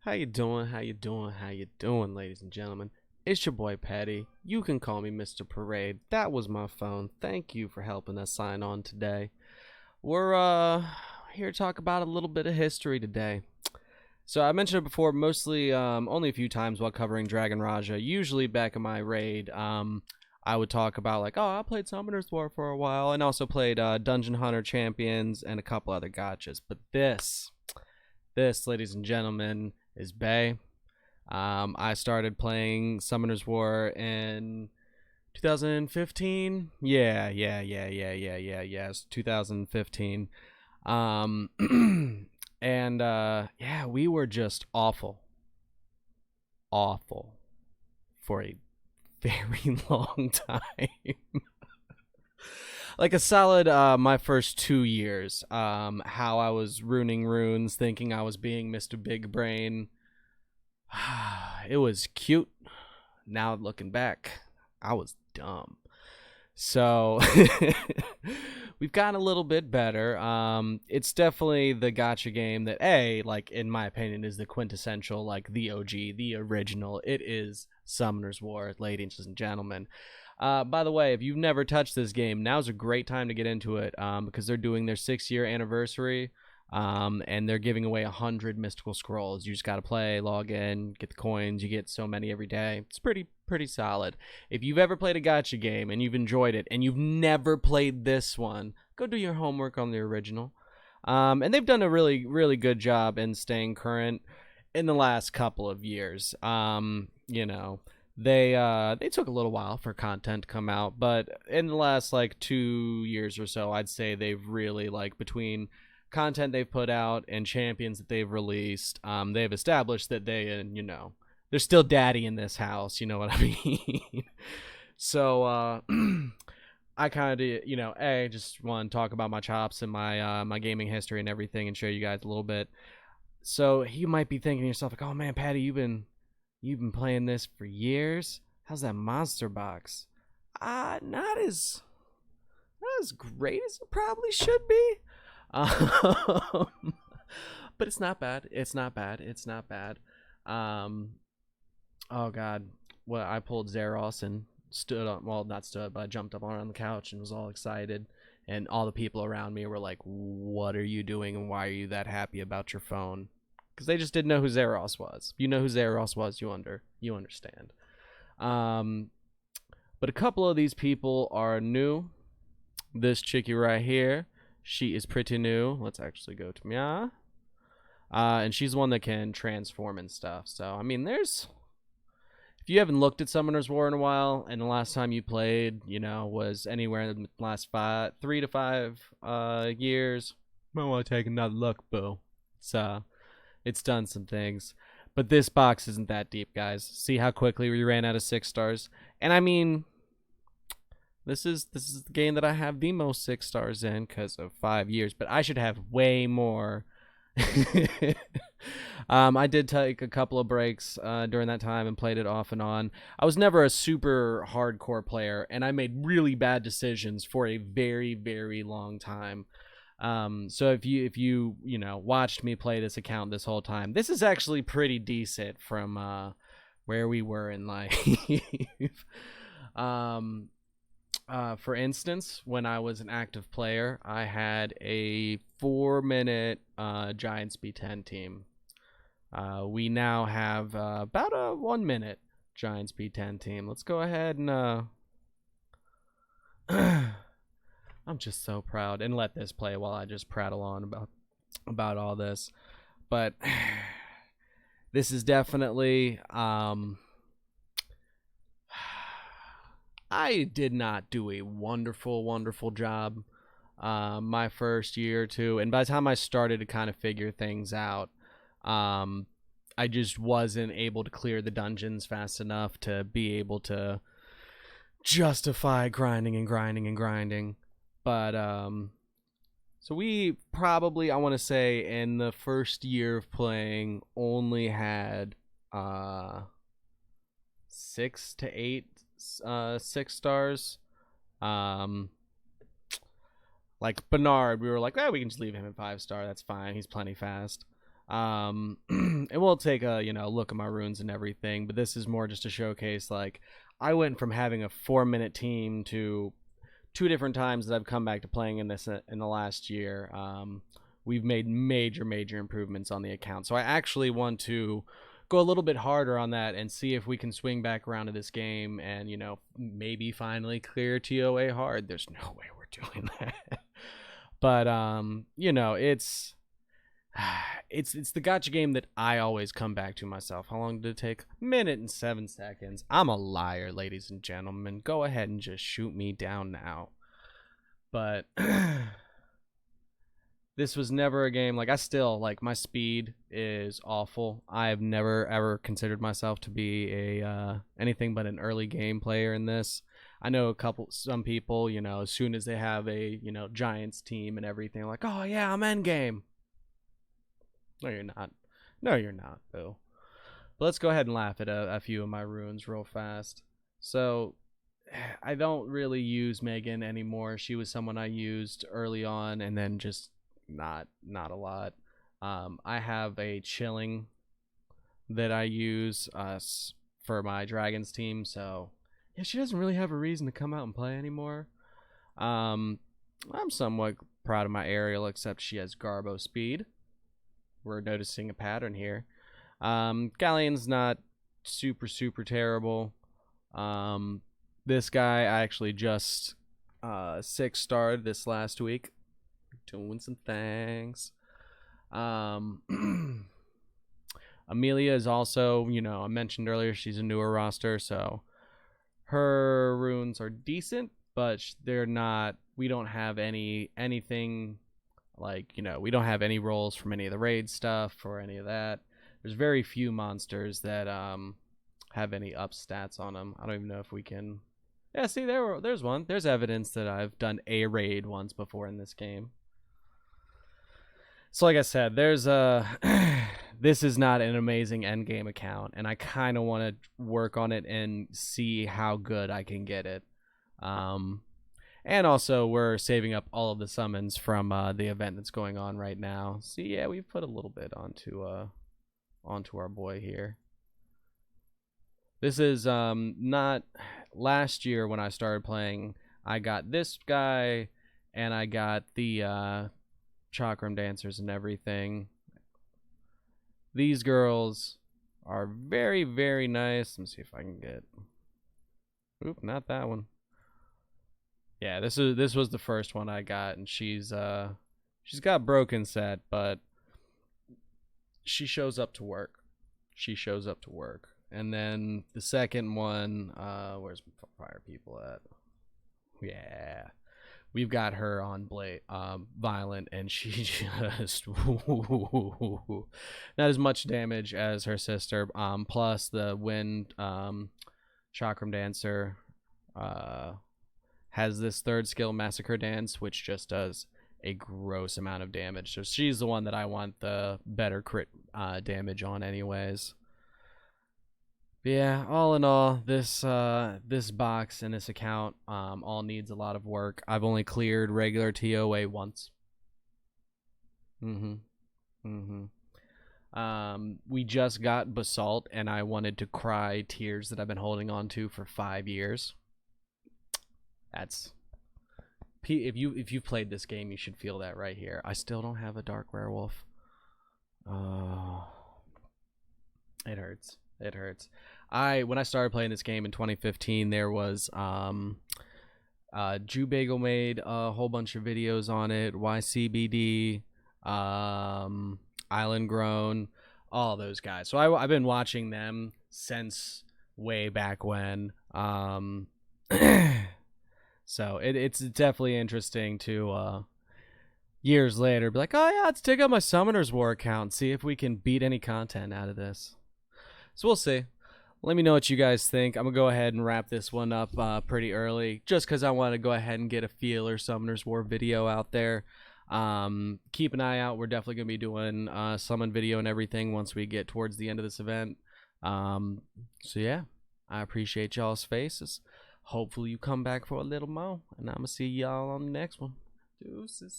How you doing? How you doing? How you doing, ladies and gentlemen? It's your boy Patty. You can call me Mr. Parade. That was my phone. Thank you for helping us sign on today. We're here to talk about a little bit of history today. So I mentioned it before, mostly only a few times while covering Dragon Raja. Usually back in my raid, I would talk about like, oh, I played Summoner's War for a while, and also played Dungeon Hunter Champions and a couple other gotchas. But this, ladies and gentlemen, is Bay. I started playing Summoner's War in 2015. Yes, 2015. Um, and yeah, we were just awful for a very long time. Like a solid my first 2 years. How I was ruining runes, thinking I was being Mr. Big Brain. It was cute. Now looking back, I was dumb. So we've gotten a little bit better. It's definitely the gotcha game that like in my opinion, is the quintessential, like the OG, the original. It is Summoner's War, ladies and gentlemen. By the way, if you've never touched this game, now's a great time to get into it because they're doing their 6-year anniversary. And they're giving away 100 mystical scrolls. You just gotta play, log in, get the coins. You get so many every day. It's pretty solid. If you've ever played a gotcha game and you've enjoyed it, and you've never played this one, go do your homework on the original. And they've done a really good job in staying current in the last couple of years. They took a little while for content to come out, but in the last like 2 years or so, I'd say they've really, like, between content they've put out and champions that they've released, they've established that they're still daddy in this house. You know what I mean? So I kind of just want to talk about my chops and my gaming history and everything, and show you guys a little bit. So you might be thinking to yourself like, oh man, Patty, you've been playing this for years. How's that monster box? Not as great as it probably should be. Um, but it's not bad. It's not bad. It's not bad. Um, oh god, well, I pulled Zeros and stood on. Well, not stood, but I jumped up on the couch and was all excited. And all the people around me were like, "What are you doing? And why are you that happy about your phone?" Because they just didn't know who Zeros was. If you know who Zeros was, you understand. Um, but a couple of these people are new. This chickie right here, she is pretty new. Let's actually go to Mia. And she's the one that can transform and stuff. So, I mean, if you haven't looked at Summoner's War in a while, and the last time you played, was anywhere in the last 3 to 5 years, might want to take another look, boo. It's done some things. But this box isn't that deep, guys. See how quickly we ran out of 6 stars? And I mean, this is the game that I have the most 6 stars in because of 5 years, but I should have way more. I did take a couple of breaks during that time and played it off and on. I was never a super hardcore player, and I made really bad decisions for a very long time. So if you watched me play this account this whole time, this is actually pretty decent from where we were in life. For instance, when I was an active player, I had a 4-minute Giants B10 team. We now have about a 1-minute Giants B10 team. Let's go ahead and I'm just so proud, and let this play while I just prattle on about all this. But this is definitely I did not do a wonderful job my first year or two, and by the time I started to kind of figure things out, I just wasn't able to clear the dungeons fast enough to be able to justify grinding. But so we probably, I want to say, in the first year of playing, only had 6 to 8 6 stars. Like Bernard, we were like, we can just leave him at 5-star. That's fine. He's plenty fast. And we'll take a look at my runes and everything, but this is more just to showcase, like, I went from having a 4-minute team to two different times that I've come back to playing in this in the last year. We've made major improvements on the account, so I actually want to go a little bit harder on that and see if we can swing back around to this game and maybe finally clear TOA hard. There's no way we're doing that. But it's the gotcha game that I always come back to myself. How long did it take? Minute and 7 seconds. I'm a liar, ladies and gentlemen. Go ahead and just shoot me down now. But this was never a game, like, I still, like, my speed is awful. I've never ever considered myself to be a anything but an early game player in this. I know some people, as soon as they have a Giants team and everything, like, oh yeah, I'm end game. No, you're not. No, you're not, Boo. But let's go ahead and laugh at a few of my runes real fast. So I don't really use Megan anymore. She was someone I used early on, and then just not a lot. I have a chilling that I use for my Dragons team, so yeah, she doesn't really have a reason to come out and play anymore. I'm somewhat proud of my Ariel, except she has Garbo speed. We're noticing a pattern here. Galleon's not super terrible. This guy I actually just 6-starred this last week, doing some things. Amelia is also, I mentioned earlier, she's a newer roster, so her runes are decent, but they're not. We don't have anything like, we don't have any rolls from any of the raid stuff or any of that. There's very few monsters that have any up stats on them. I don't even know if we can. Yeah, see, there's one. There's evidence that I've done a raid once before in this game. So like I said, there's this is not an amazing endgame account, and I kind of want to work on it and see how good I can get it. And also, we're saving up all of the summons from the event that's going on right now. So yeah, we've put a little bit onto our boy here. This is not last year when I started playing. I got this guy, and I got the chakram dancers and everything. These girls are very nice. Let me see if I can get. Oop, not that one. Yeah, this was the first one I got, and she's got broken set, but she shows up to work. And then the second one, where's fire people at? Yeah, we've got her on Violent, and she just not as much damage as her sister. Plus the Wind Chakram Dancer has this third skill, Massacre Dance, which just does a gross amount of damage. So she's the one that I want the better crit damage on anyways. But yeah, all in all, this box and this account all needs a lot of work. I've only cleared regular TOA once. We just got Basalt, and I wanted to cry tears that I've been holding on to for 5 years. That's if you've played this game, you should feel that right here. I still don't have a Dark Werewolf. Oh, it hurts. It hurts. When I started playing this game in 2015, there was Jgigs made a whole bunch of videos on it. YCBD, Island Grown, all those guys. So I've been watching them since way back when. So it's definitely interesting to years later be like, oh yeah, let's take out my Summoner's War account and see if we can beat any content out of this. So we'll see. Let me know what you guys think. I'm gonna go ahead and wrap this one up pretty early, just because I want to go ahead and get a Feeler Summoner's War video out there. Keep an eye out. We're definitely gonna be doing summon video and everything once we get towards the end of this event. So yeah, I appreciate y'all's faces. Hopefully you come back for a little more, and I'm gonna see y'all on the next one. Deuces.